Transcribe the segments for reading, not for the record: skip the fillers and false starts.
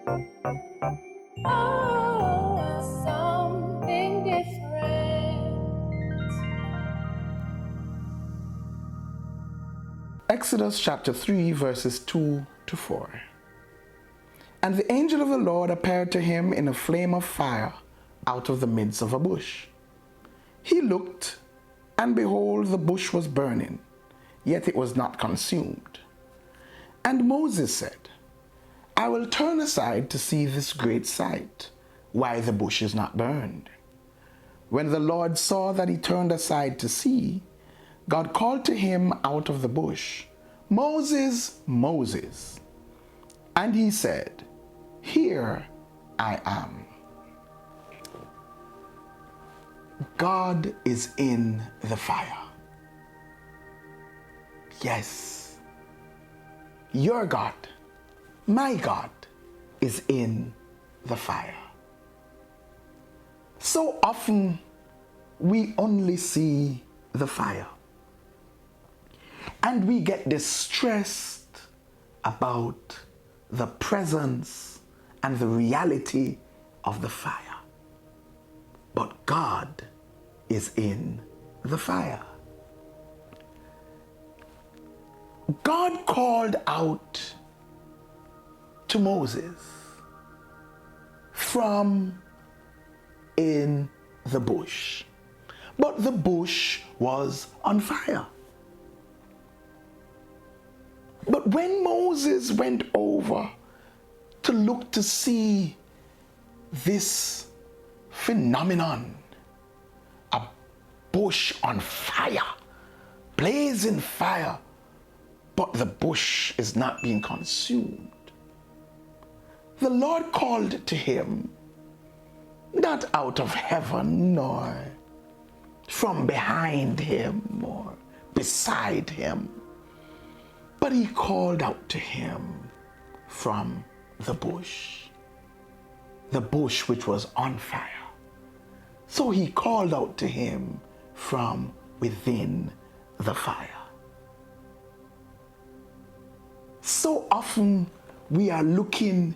Oh, something different. Exodus chapter 3, verses 2 to 4. And the angel of the Lord appeared to him in a flame of fire out of the midst of a bush. He looked, and behold, the bush was burning, yet it was not consumed. And Moses said, I will turn aside to see this great sight, why the bush is not burned. When the Lord saw that he turned aside to see, God called to him out of the bush, Moses, Moses. And he said, Here I am. God is in the fire. Yes, your God, my God, is in the fire. So often we only see the fire, and we get distressed about the presence and the reality of the fire. But God is in the fire. God called out to Moses from in the bush, but the bush was on fire. But when Moses went over to look to see this phenomenon, a bush on fire, blazing fire, but the bush is not being consumed, the Lord called to him, not out of heaven, nor from behind him or beside him, but he called out to him from the bush which was on fire. So he called out to him from within the fire. So often we are looking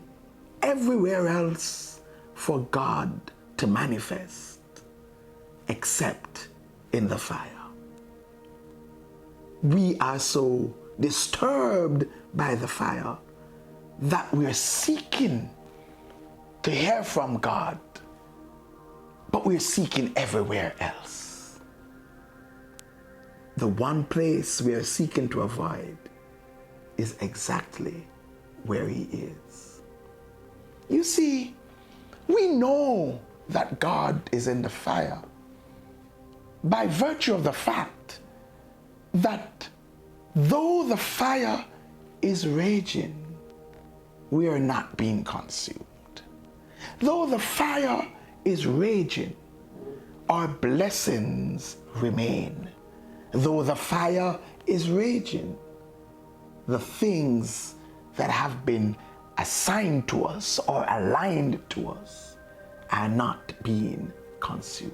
everywhere else for God to manifest except in the fire. We are so disturbed by the fire that we are seeking to hear from God, but we're seeking everywhere else. The one place we are seeking to avoid is exactly where he is. You see, we know that God is in the fire by virtue of the fact that though the fire is raging, we are not being consumed. Though the fire is raging, our blessings remain. Though the fire is raging, the things that have been assigned to us or aligned to us are not being consumed.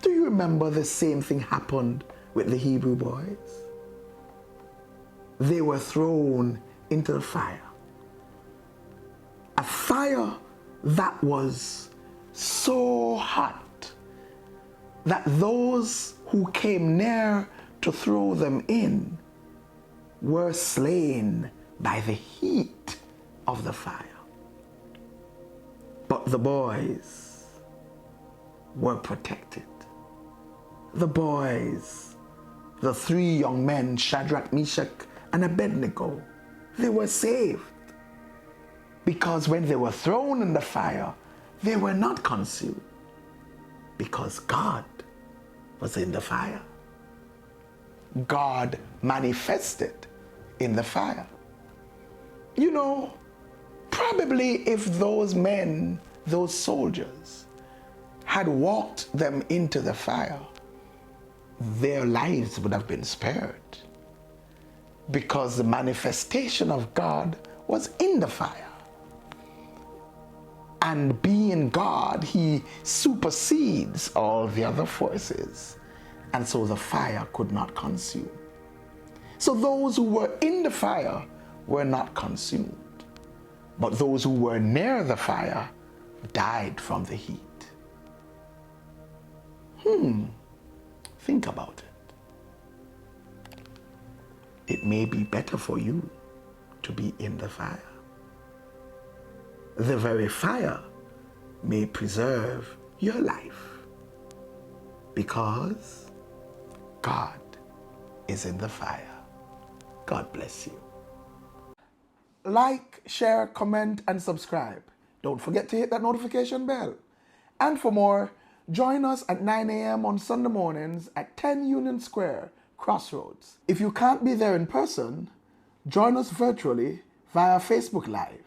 Do you remember the same thing happened with the Hebrew boys? They were thrown into the fire. A fire that was so hot that those who came near to throw them in were slain by the heat of the fire. But the boys were protected. The boys, the three young men, Shadrach, Meshach, and Abednego, they were saved. Because when they were thrown in the fire, they were not consumed. Because God was in the fire. God manifested in the fire. You know, probably if those men, those soldiers, had walked them into the fire, their lives would have been spared. Because the manifestation of God was in the fire. And being God, he supersedes all the other forces. And so the fire could not consume. So those who were in the fire were not consumed. but those who were near the fire died from the heat. Think about it. It may be better for you to be in the fire. The very fire may preserve your life because God is in the fire. God bless you. Like, share, comment, and subscribe. Don't forget to hit that notification bell. And for more, join us at 9 a.m. on Sunday mornings at 10 Union Square, Crossroads. If you can't be there in person, join us virtually via Facebook Live.